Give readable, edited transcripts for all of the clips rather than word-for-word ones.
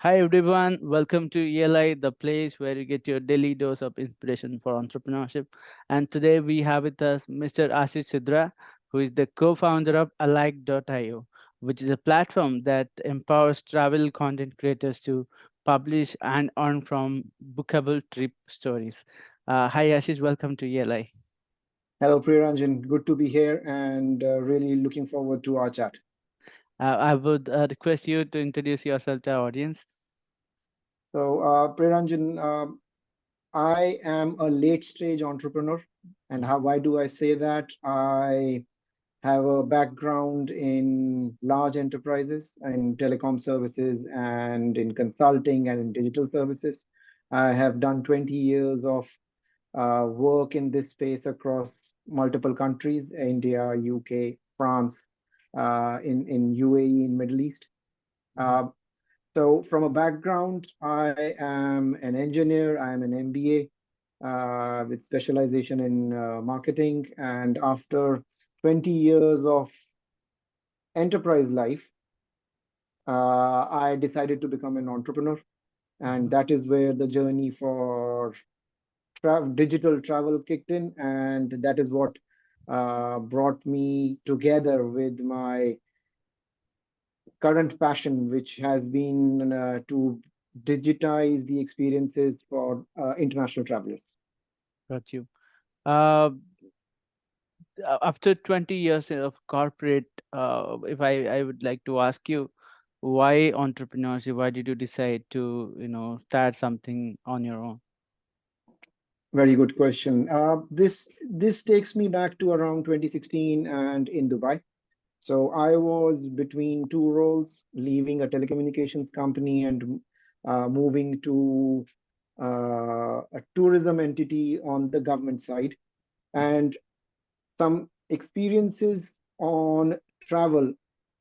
Hi everyone, welcome to ELI, the place where you get your daily dose of inspiration for entrepreneurship. And today we have with us Mr. Ashish Sidra, who is the co-founder of alike.io, which is a platform that empowers travel content creators to publish and earn from bookable trip stories. Hi Ashish, welcome to ELI. Hello, Priyaranjan. Good to be here and really looking forward to our chat. I would request you to introduce yourself to our audience. Priyaranjan, I am a late stage entrepreneur. And why do I say that? I have a background in large enterprises, in telecom services, and in consulting and in digital services. I have done 20 years of work in this space across multiple countries: India, UK, France, in UAE, in Middle East. Mhm. Uh, so, from a background, I am an engineer, I am an MBA with specialization in marketing. And after 20 years of enterprise life, I decided to become an entrepreneur. And Mhm. that is where the journey for digital travel kicked in. And that is what brought me together with my current passion, which has been to digitize the experiences for international travelers. Got you. Uh, After 20 years of corporate, if I would like to ask you, why entrepreneurship? Why did you decide to, start something on your own? Very good question. This takes me back to around 2016 and in Dubai. So I was between two roles, leaving a telecommunications company and moving to a tourism entity on the government side. Mhm. And some experiences on travel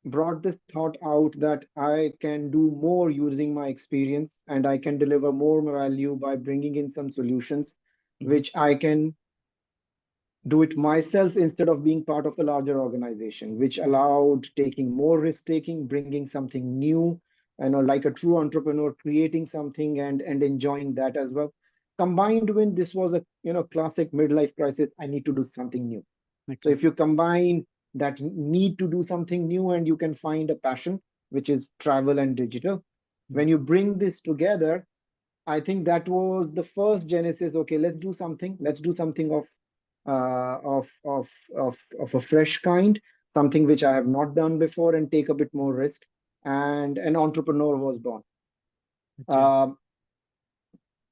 brought this thought out that I can do more using my experience and I can deliver more value by bringing in some solutions Mhm. which I can do it myself instead of being part of a larger organization, which allowed taking more risk taking, bringing something new, like a true entrepreneur, creating something and enjoying that as well. Combined with this was a classic midlife crisis. I need to do something new. So Okay. if you combine that need to do something new and you can find a passion, which is travel and digital, when Mhm. you bring this together, I think that was the first genesis. Okay, let's do something. Let's do something of a fresh kind, something which I have not done before, and take a bit more risk. And an entrepreneur was born. Okay. Uh,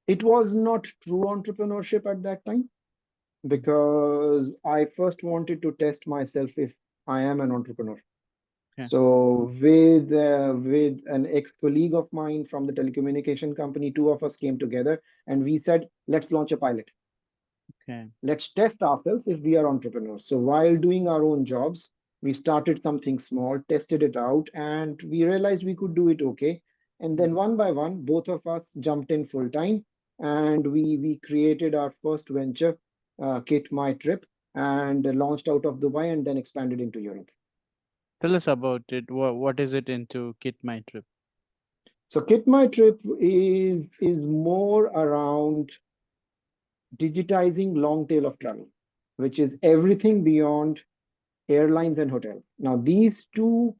it was not true entrepreneurship at that time Mhm. because I first wanted to test myself if I am an entrepreneur. Okay. So with an ex-colleague of mine from the telecommunication company, two of us came together and we said, let's launch a pilot. Okay. Let's test ourselves if we are entrepreneurs. So while doing our own jobs, we started something small, tested it out, and we realized we could do it okay. And then Mhm. one by one, both of us jumped in full time, and we created our first venture, Kitmytrip, and launched out of Dubai and then expanded into Europe. Tell us about it. What is it into Kitmytrip? So Kitmytrip is more around digitizing long tail of travel, which is everything beyond airlines and hotels. Now, these two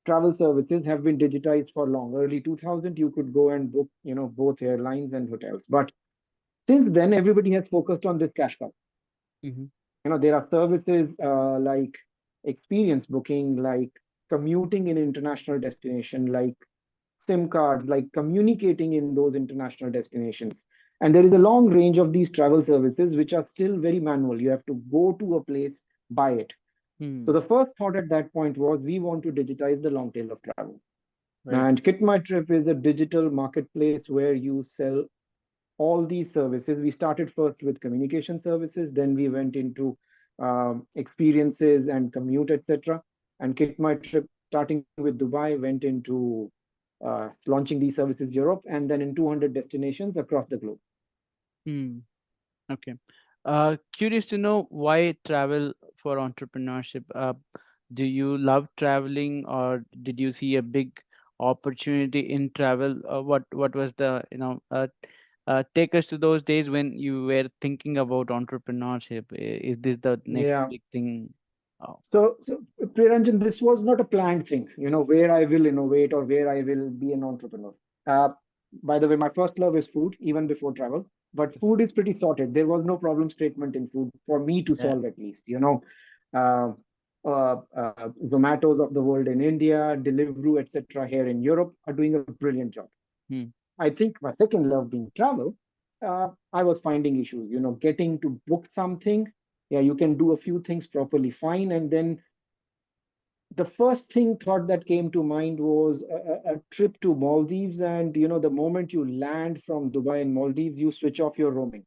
travel services have been digitized for long. Early 2000, you could go and book, both airlines and hotels. But since then, everybody has focused on this cash cow. Mm-hmm. There are services like experience booking, like commuting in international destination, like SIM cards, like communicating in those international destinations. And there is a long range of these travel services which are still very manual. You have to go to a place, buy it. So Hmm. the first thought at that point was we want to digitize the long tail of travel. Right. And Kitmytrip is a digital marketplace where you sell all these services. We started first with communication services, then we went into experiences and commute, etc. And Kitmytrip, starting with Dubai, went into launching these services Europe and then in 200 destinations across the globe. Hmm. Okay. Curious to know why travel for entrepreneurship. Do you love traveling, or did you see a big opportunity in travel? What was the, take us to those days when you were thinking about entrepreneurship. Is this the next Yeah. big thing? Oh, So Priranjan, this was not a planned thing, where I will innovate or where I will be an entrepreneur. Uh, by the way, my first love is food, even before travel. But food is pretty sorted. There was no problem statement in food for me to yeah. solve, at least. Uh, Zomatos of the world in India, Deliveroo, etc., here in Europe are doing a brilliant job. Hmm. I think my second love being travel, I was finding issues, getting to book something. Yeah, you can do a few things properly, fine. And then the first thing thought that came to mind was a trip to Maldives. And, the moment you land from Dubai and Maldives, you switch off your roaming.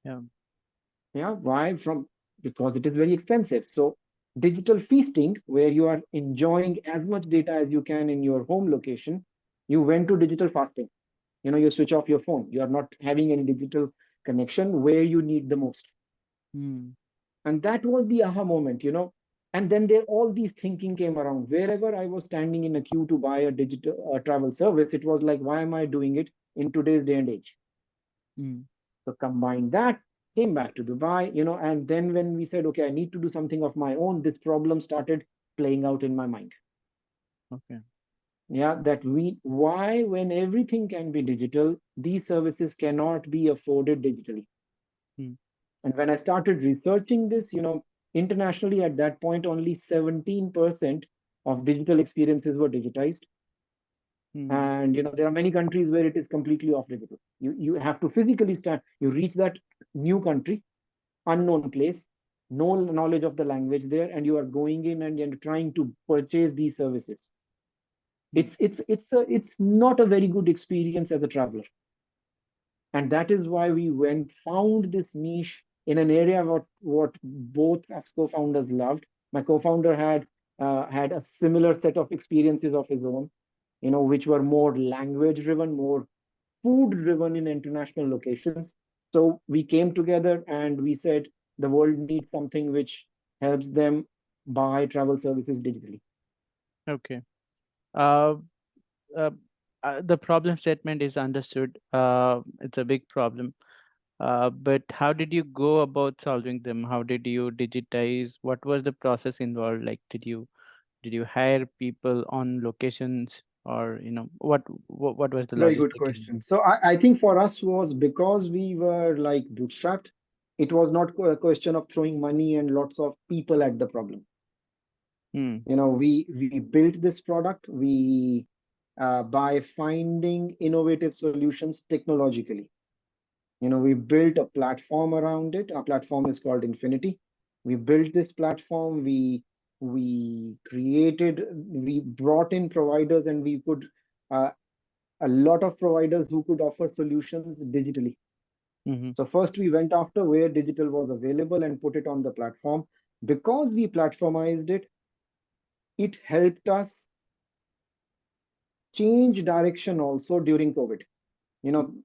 Yeah. Yeah, why? Because it is very expensive. So, digital feasting, where you are enjoying as much data as you can in your home location, you went to digital fasting. You switch off your phone. You are not having any digital connection where you need the most. Hmm. And that was the aha moment. And then there all these thinking came around. Wherever I was standing in a queue to buy a digital travel service, it was like, why am I doing it in today's day and age? Hmm. So combine that, came back to Dubai, and then when we said, okay, I need to do something of my own, this problem started playing out in my mind. Okay. Yeah, that why, when everything can be digital, these services cannot be afforded digitally. Hmm. And when I started researching this, internationally at that point, only 17% of digital experiences were digitized. Hmm. And there are many countries where it is completely off digital. You have to physically stand, you reach that new country, unknown place, no knowledge of the language there, and you are going in and you're trying to purchase these services. Hmm. It's not a very good experience as a traveler. And that is why we went found this niche in an area what both as co-founders loved. My co-founder had a similar set of experiences of his own, which were more language driven, more food driven in international locations. So we came together and we said the world needs something which helps them buy travel services digitally. Okay. Uh, uh, the problem statement is understood. It's a big problem. But how did you go about solving them? How did you digitize? What was the process involved? Like, did you hire people on locations, or what was the Very good logistic question. involved? So I think for us was because we were like bootstrapped, it was not a question of throwing money and lots of people at the problem. Hmm. We built this product, we by finding innovative solutions technologically. We built a platform around it. Our platform is called Infinity. We built this platform, we brought in providers, and we could uh, a lot of providers who could offer solutions digitally. Mm-hmm. So first we went after where digital was available and put it on the platform. Because we platformized it, it helped us change direction also during COVID.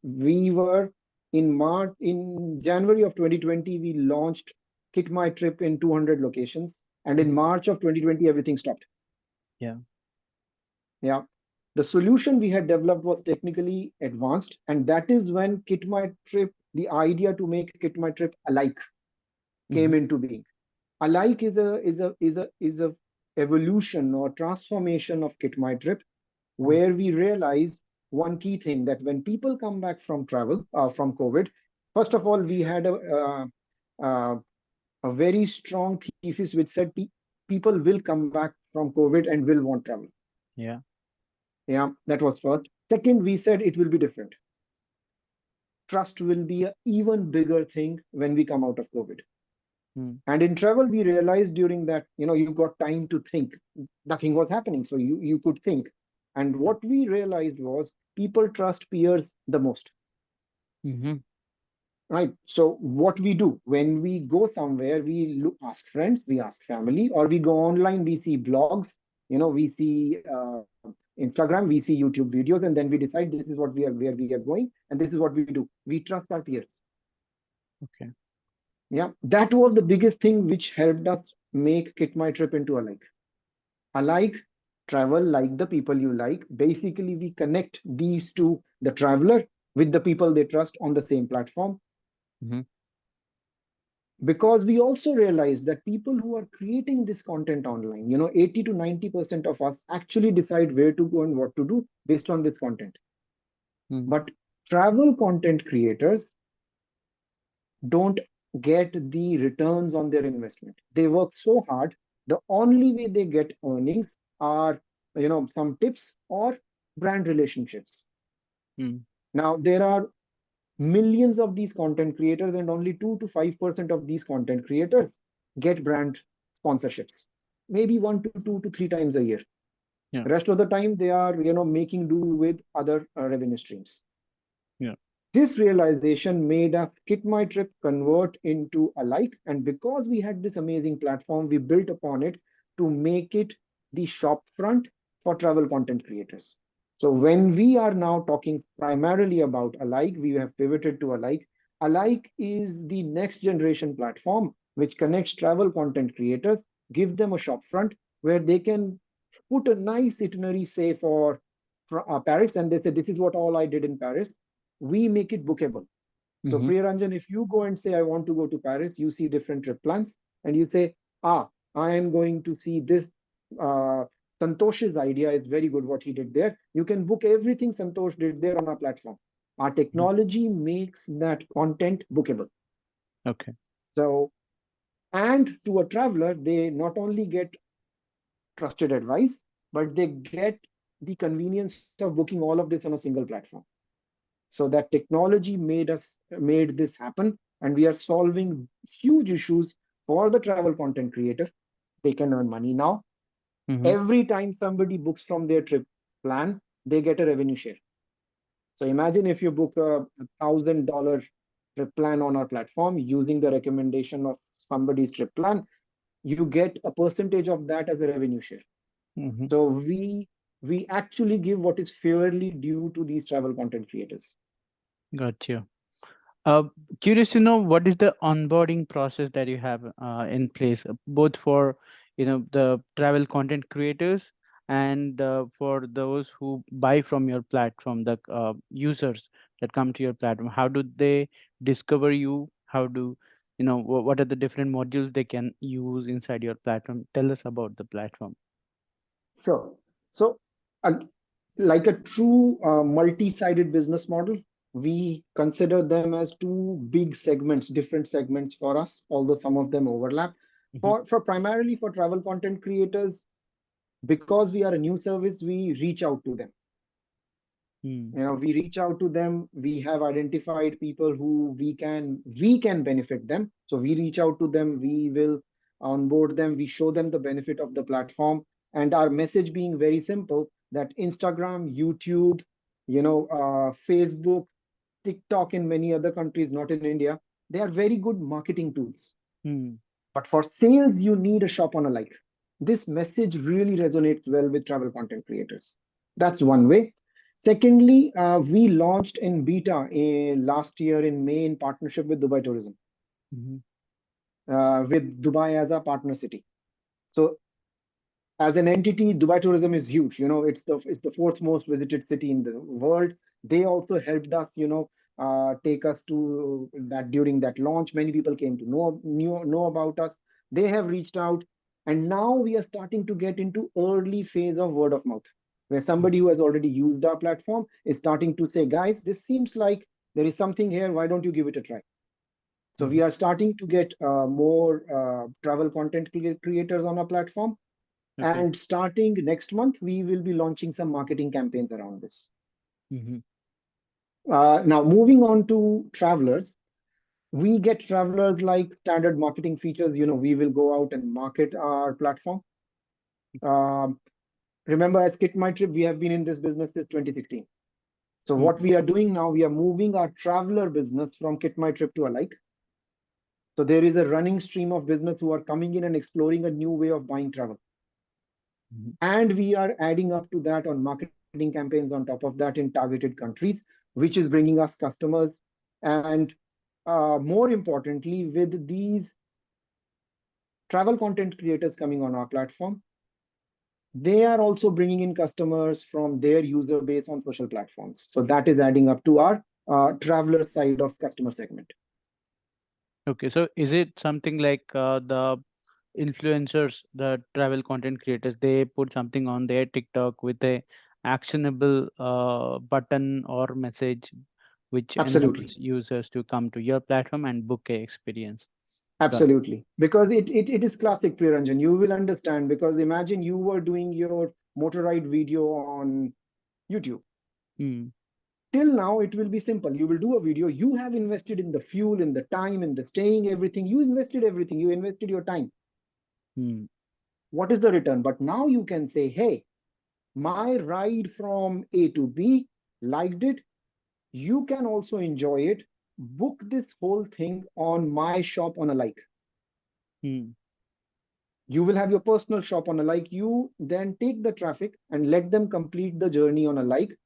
We were in January of 2020, we launched Kitmytrip in 200 locations. And in Mm-hmm. March of 2020, everything stopped. Yeah. Yeah. The solution we had developed was technically advanced. And that is when Kitmytrip, the idea to make Kitmytrip alike Mm-hmm. came into being. Alike is a evolution or transformation of Kitmytrip, where we realized one key thing, that when people come back from travel, from COVID, first of all, we had uh, a very strong thesis which said people will come back from COVID and will want travel. Yeah. Yeah, that was first. Second, we said it will be different. Trust will be an even bigger thing when we come out of COVID. Mm. And in travel, we realized during that, you got time to think. Nothing was happening, so you could think. And Yeah. what we realized was people trust peers the most, Mm-hmm. right? So what we do when we go somewhere, we ask friends, we ask family, or we go online, we see blogs, we see Instagram, we see YouTube videos, and then we decide this is what we are where we are going, and this is what we do. We trust our peers. Okay. Yeah, that was the biggest thing which helped us make Kit My Trip into a like. Alike, Travel like the people you like. Basically, we connect these two, the traveler with the people they trust on the same platform, Mm-hmm. because we also realize that people who are creating this content online, 80 to 90% of us actually decide where to go and what to do based on this content. Mm-hmm. But travel content creators don't get the returns on their investment. They work so hard. The only way they get earnings are, some tips or brand relationships. Now, there are millions of these content creators, and only 2 to 5% of these content creators get brand sponsorships. Maybe 1 to 2 to 3 times a year. Yeah. Rest of the time, they are, making do with other revenue streams. Yeah. This realization made us Kitmytrip convert into a like, and because we had this amazing platform, we built upon it to make it the shop front for travel content creators. So when we are now talking primarily about Alike, we have pivoted to Alike. Alike is the next generation platform which connects travel content creators, give them a shop front where they can put a nice itinerary, say for Paris, and they say this is what all I did in Paris. We make it bookable. So Mm-hmm. Priyaranjan, if you go and say, I want to go to Paris, you see different trip plans, and you say, I am going to see this. Uh, Santosh's idea is very good what he did there. You can book everything Santosh did there on our platform. Our Mm-hmm. technology makes that content bookable. Okay. So, and to a traveler, they not only get trusted advice, but they get the convenience of booking all of this on a single platform. So that technology made this happen, and we are solving huge issues for the travel content creator. They can earn money now. Mm-hmm. Every time somebody books from their trip plan, they get a revenue share. So imagine if you book a $1,000 trip plan on our platform using the recommendation of somebody's trip plan, you get a percentage of that as a revenue share. Mm-hmm. So we actually give what is fairly due to these travel content creators. Got you. Uh, Curious to know what is the onboarding process that you have in place, both for the travel content creators and for those who buy from your platform, the users that come to your platform. How do they discover you? How do what are the different modules they can use inside your platform? Tell us about the platform. Sure. So, uh, like a true multi-sided business model, we consider them as two big segments, different segments for us, although some of them overlap. Mm-hmm. For primarily for travel content creators, because we are a new service, we reach out to them. Mm-hmm. We reach out to them. We have identified people who we can benefit them. So we reach out to them. We will onboard them. We show them the benefit of the platform, and our message being very simple: that Instagram, YouTube, Facebook, TikTok in many other countries, not in India, they are very good marketing tools. But for sales, you need a shop on a like. This message really resonates well with travel content creators. That's one way. Secondly, we launched in beta last year in May in partnership with Dubai Tourism, Mm-hmm. with Dubai as our partner city. So as an entity, Dubai Tourism is huge. It's the fourth most visited city in the world. They also helped us, take us to that during that launch. Many people came to know about us. They have reached out, and now we are starting to get into early phase of word of mouth, where somebody who has already used our platform is starting to say, "Guys, this seems like there is something here. Why don't you give it a try?" So Mm-hmm. we are starting to get more travel content creators on our platform, Okay. and starting next month, we will be launching some marketing campaigns around this. Mm-hmm. Now, moving on to travelers, we get travelers like standard marketing features. We will go out and market our platform. Um, Remember, as Kitmytrip, we have been in this business since 2016. So what Mm-hmm. we are doing now, we are moving our traveler business from Kitmytrip to Alike. So there is a running stream of business who are coming in and exploring a new way of buying travel. Mm-hmm. And we are adding up to that on marketing campaigns on top of that in targeted countries, which is bringing us customers. And more importantly, with these travel content creators coming on our platform, they are also bringing in customers from their user base on social platforms. So that is adding up to our traveler side of customer segment. Okay, so is it something like the influencers, the travel content creators, they put something on their TikTok with a actionable button or message which Absolutely. enables users to come to your platform and book a experience? Got it. Absolutely. Because it is classic Priyaranjan. You will understand because imagine you were doing your motor ride video on YouTube. Hmm. Till now, it will be simple. You will do a video. You have invested in the fuel, in the time, in the staying, everything. You invested everything. You invested your time. Hmm. What is the return? But now you can say, hey, my ride from A to B, liked it. You can also enjoy it. Book this whole thing on my shop on a like. Hmm. You will have your personal shop on a like. You then take the traffic and let them complete the journey on a like.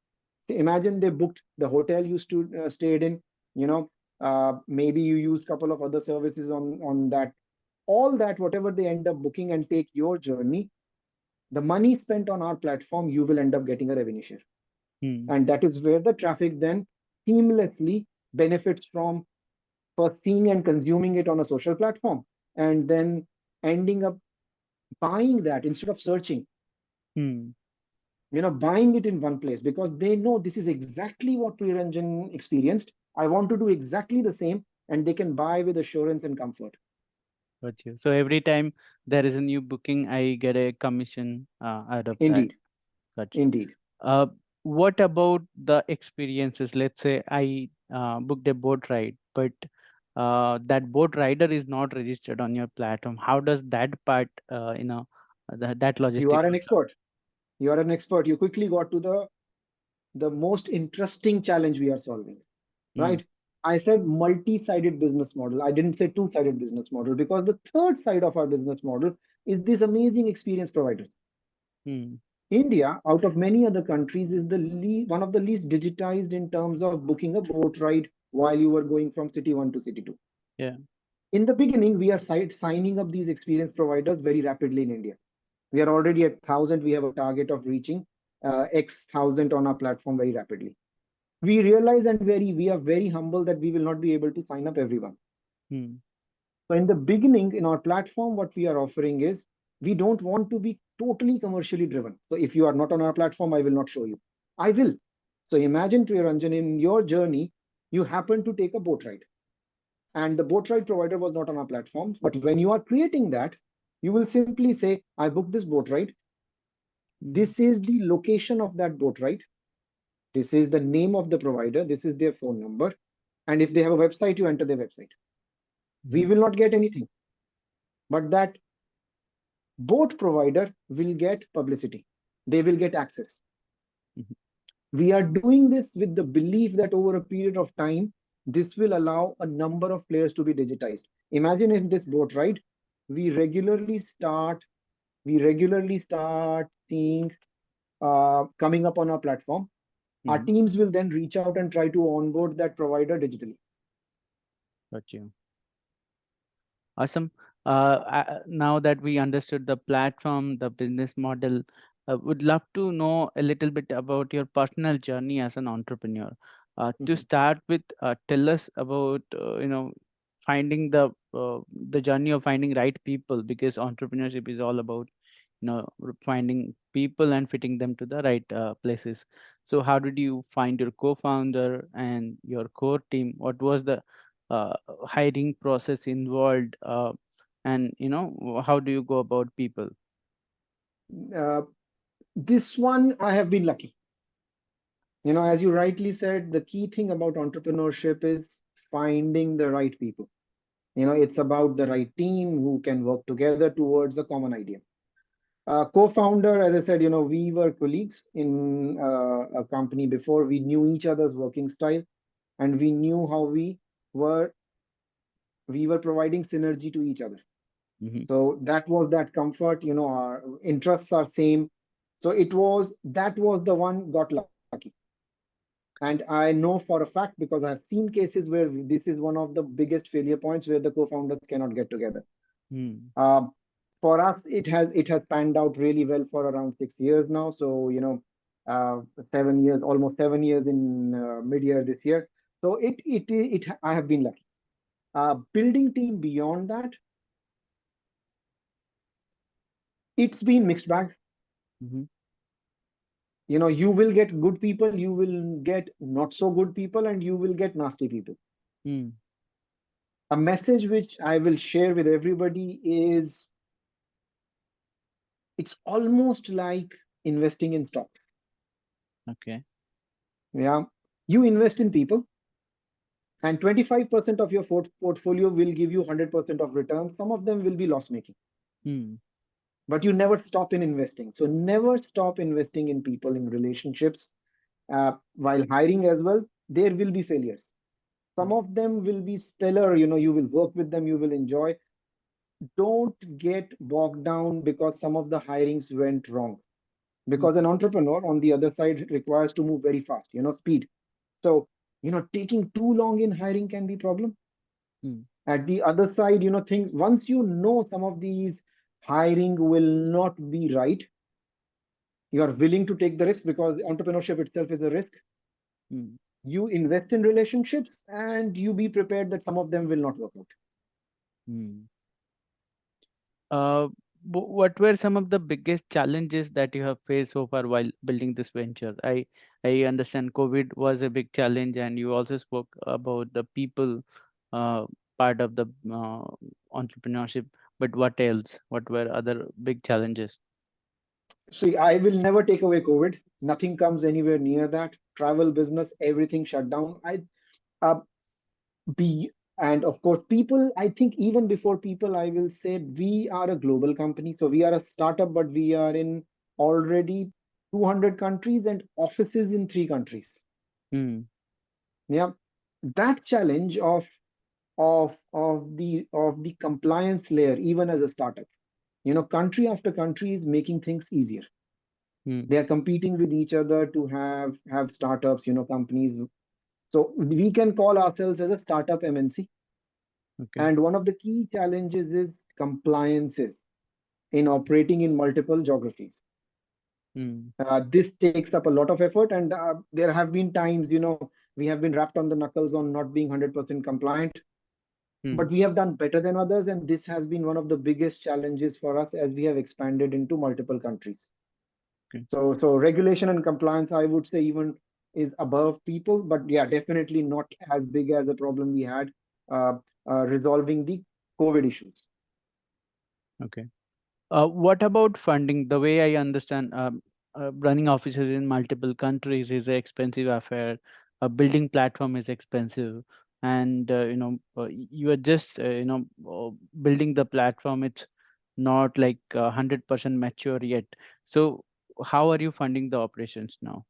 So imagine they booked the hotel you stayed in, you know, maybe you used a couple of other services on that. All that, whatever they end up booking and take your journey, the money spent on our platform, you will end up getting a revenue share. Hmm. And that is where the traffic then seamlessly benefits from first seeing and consuming it on a social platform and then ending up buying that instead of searching, Hmm. buying it in one place because they know this is exactly what Priyaranjan experienced. I want to do exactly the same, and they can buy with assurance and comfort. Got you. So every time there is a new booking, I get a commission out of that. Indeed, Got you. indeed. Uh, what about the experiences? Let's say I booked a boat ride, but that boat rider is not registered on your platform. How does that part, that You logistic are an work out? expert. You are an expert. You quickly got to the most interesting challenge we are solving, Mm, right? I said multi-sided business model. I didn't say two-sided business model because the third side of our business model is this amazing experience providers. mm, India, out of many other countries, is one of the least digitized in terms of booking a boat ride while you were going from city one to city two. yeah. In the beginning, we are signing up these experience providers very rapidly in India. We are already at 1,000. We have a target of reaching X thousand on our platform very rapidly. We realize and we are very humble that we will not be able to sign up everyone. Mm, So in the beginning, in our platform, what we are offering is we don't want to be totally commercially driven. So if you are not on our platform, I will not show you. I will. So imagine, Priyaranjan, in your journey, you happen to take a boat ride, and the boat ride provider was not on our platform. But when you are creating that, you will simply say, I booked this boat ride. mm, This is the location of that boat ride. This is the name of the provider. This is their phone number. And if they have a website, you enter their website. We mhm, will not get anything, but that boat provider will get publicity. They will get access. mhm, We are doing this with the belief that over a period of time, this will allow a number of players to be digitized. Imagine if this boat ride, we regularly start, we regularly start seeing coming up on our platform. Our mhm. teams will then reach out and try to onboard that provider digitally. Got you. Awesome. Now that we understood the platform, the business model, would love to know a little bit about your personal journey as an entrepreneur. To Mhm. start with, tell us about finding the journey of finding right people, because entrepreneurship is all about finding people and fitting them to the right places. So how did you find your co-founder and your core team? What was the uh, hiring process involved, and how do you go about people? Uh, this one, I have been lucky. As you rightly said, the key thing about entrepreneurship is finding the right people. It's about the right team who can work together towards a common idea. Co-founder, as I said, we were colleagues in a company before. We knew each other's working style, and we knew how were we were providing synergy to each other. Hmm. So that was that comfort. Our interests are same. So that was the one got lucky. And I know for a fact because I've seen cases where this is one of the biggest failure points where the co-founders cannot get together. Hmm. Um, For us, it has panned out really well for around 6 years now. So, 7 years, almost 7 years in mid-year this year. So I have been lucky. Building team beyond that, it's been mixed bag. Mm-hmm. You will get good people, you will get not so good people, and you will get nasty people. Mm. A message which I will share with everybody is, it's almost like investing in stock. Okay. Yeah. You invest in people, and 25% of your portfolio will give you 100% of returns. Some of them will be loss making, Mm. but you never stop in investing. So never stop investing in people, in relationships. While hiring as well, there will be failures. Some Mm. of them will be stellar. You will work with them, you will enjoy. Don't get bogged down because some of the hirings went wrong, Mm. because an entrepreneur on the other side requires to move very fast, speed. So, taking too long in hiring can be problem. Mm. At the other side, things, once some of these hiring will not be right, you are willing to take the risk, because entrepreneurship itself is a risk. Mm. You invest in relationships and you be prepared that some of them will not work out. Mm. Uh, what were some of the biggest challenges that you have faced so far while building this venture? I understand COVID was a big challenge, and you also spoke about the people uh, part of the entrepreneurship. But what else? What were other big challenges? See, I will never take away COVID. Nothing comes anywhere near that. Travel, business, everything shut down. I uh, be And of course, people. I think even before people, I will say we are a global company. So we are a startup, but we are in already 200 countries and offices in 3 countries. Hmm. Yeah, that challenge of the compliance layer, even as a startup. Country after country is making things easier. Hmm. They are competing with each other to have startups, companies. So we can call ourselves as a startup MNC. Okay. And one of the key challenges is compliances in operating in multiple geographies. Hmm. This takes up a lot of effort, and there have been times, we have been wrapped on the knuckles on not being 100% compliant, Hmm. but we have done better than others, and this has been one of the biggest challenges for us as we have expanded into multiple countries. Okay. So regulation and compliance, I would say, even is above people, but yeah, definitely not as big as the problem we had uh, resolving the COVID issues. Okay. What about funding? The way I understand, running offices in multiple countries is an expensive affair. A building platform is expensive, and you are just building the platform. It's not like 100% mature yet. So, how are you funding the operations now?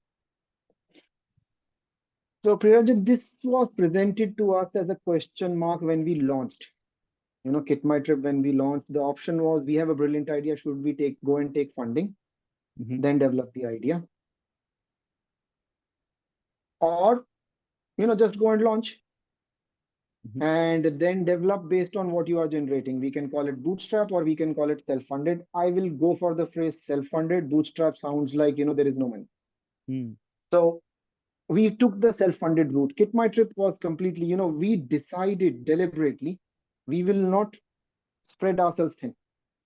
So Priyanjit, this was presented to us as a question mark when we launched. Kitmytrip, when we launched, the option was, we have a brilliant idea. Should we go and take funding, Mm-hmm. then develop the idea, or just go and launch Mm-hmm. and then develop based on what you are generating? We can call it bootstrap or we can call it self-funded. I will go for the phrase self-funded. Bootstrap sounds like there is no money. Mm-hmm. So we took the self-funded route. Kitmytrip was completely, we decided deliberately we will not spread ourselves thin.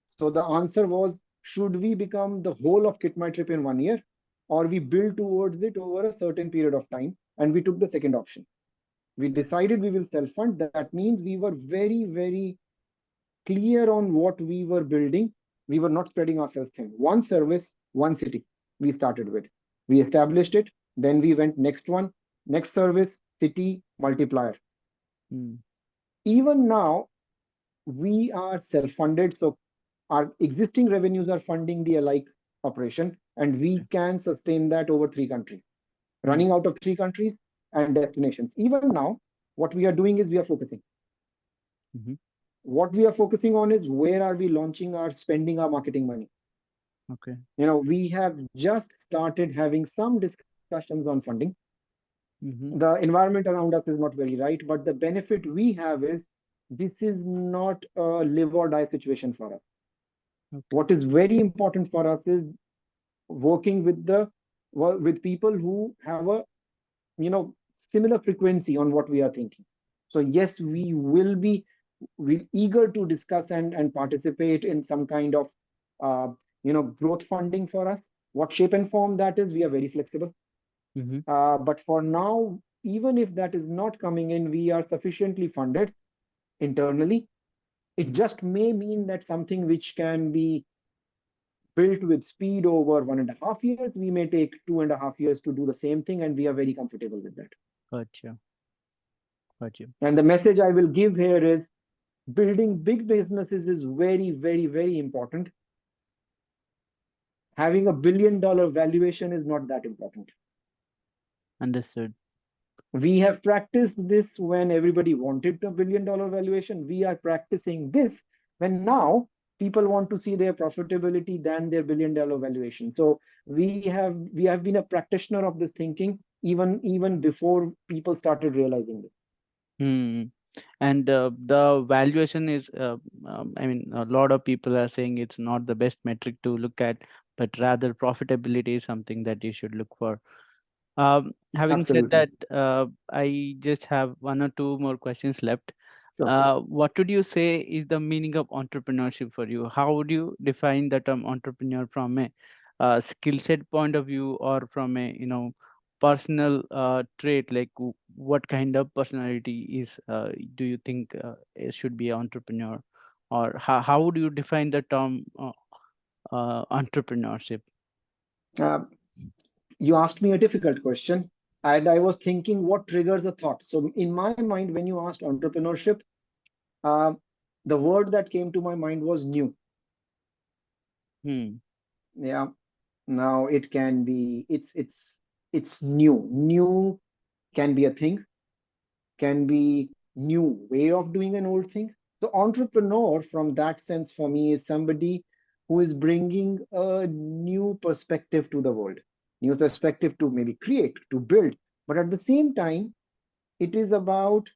So the answer was, should we become the whole of Kitmytrip in 1 year, or we build towards it over a certain period of time? And we took the second option. We decided we will self-fund. That means we were very, very clear on what we were building. We were not spreading ourselves thin. One service, one city we started with. We established it. Then we went next one, next service, city, multiplier. Mm-hmm. Even now, we are self-funded. So our existing revenues are funding the alike operation, and we can sustain that over 3 countries, running out of 3 countries and destinations. Even now, what we are doing is we are focusing. Mm-hmm. What we are focusing on is, where are we launching our spending our marketing money? Okay. We have just started having some discussions on funding. Mm-hmm. The environment around us is not very right, but the benefit we have is, this is not a live or die situation for us. Okay. What is very important for us is working with people who have a similar frequency on what we are thinking. So yes, we eager to discuss and participate in some kind of growth funding for us. What shape and form that is, we are very flexible. Mm-hmm. But for now, even if that is not coming in, we are sufficiently funded internally. It Mm-hmm. just may mean that something which can be built with speed over 1.5 years, we may take 2.5 years to do the same thing, and we are very comfortable with that. Gotcha. Got you. And the message I will give here is building big businesses is very, very, very important. Having $1 billion valuation is not that important. Understood. We have practiced this when everybody wanted $1 billion valuation. We are practicing this when now people want to see their profitability than their $1 billion valuation. So we have been a practitioner of this thinking even before people started realizing this. Hmm. And the valuation is, I mean, a lot of people are saying it's not the best metric to look at, but rather profitability is something that you should look for. Having said Absolutely. that, I just have one or two more questions left. Sure. What would you say is the meaning of entrepreneurship for you? How would you define the term entrepreneur from a skill set point of view, or from a personal trait? Like what kind of personality is do you think should be an entrepreneur, or how would you define the term entrepreneurship? Uh, you asked me a difficult question, and I was thinking what triggers a thought. So in my mind, when you asked entrepreneurship, uh, the word that came to my mind was new. Hmm. Yeah. Now it can be it's new. New can be a thing, can be new way of doing an old thing. So entrepreneur from that sense for me is somebody who is bringing a new perspective to the world, new perspective to maybe create, to build. But at the same time, it is about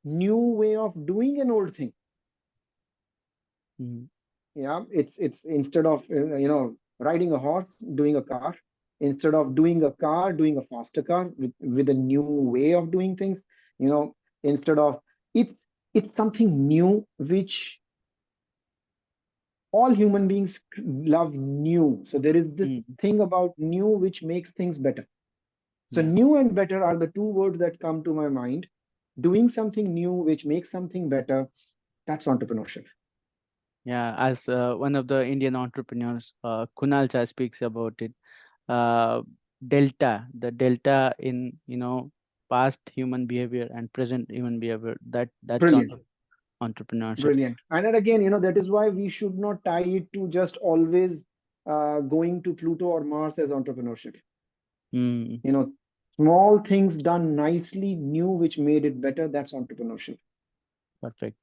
new way of doing an old thing. Hmm. Yeah, it's instead of riding a horse, doing a car. Instead of doing a car, doing a faster car with a new way of doing things. You know, instead of it's it's something new which all human beings love new. So there is this Hmm. thing about new which makes things better. So Yeah. new and better are the two words that come to my mind. Doing something new which makes something better, that's entrepreneurship. Yeah, as one of the Indian entrepreneurs, Kunal Cha speaks about it. Uh, the delta in past human behavior and present human behavior. That's Brilliant. entrepreneurship. Brilliant. And then again, that is why we should not tie it to just always going to Pluto or Mars as entrepreneurship. Mm, You know, small things done nicely, new, which made it better. That's entrepreneurship. perfect.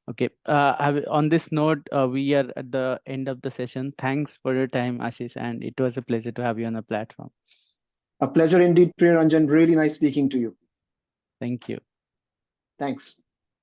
Okay. On this note, we are at the end of the session. Thanks for your time, Ashish, and it was a pleasure to have you on the platform. A pleasure indeed, Priyaranjan. Really nice speaking to you. Thank you. Thanks.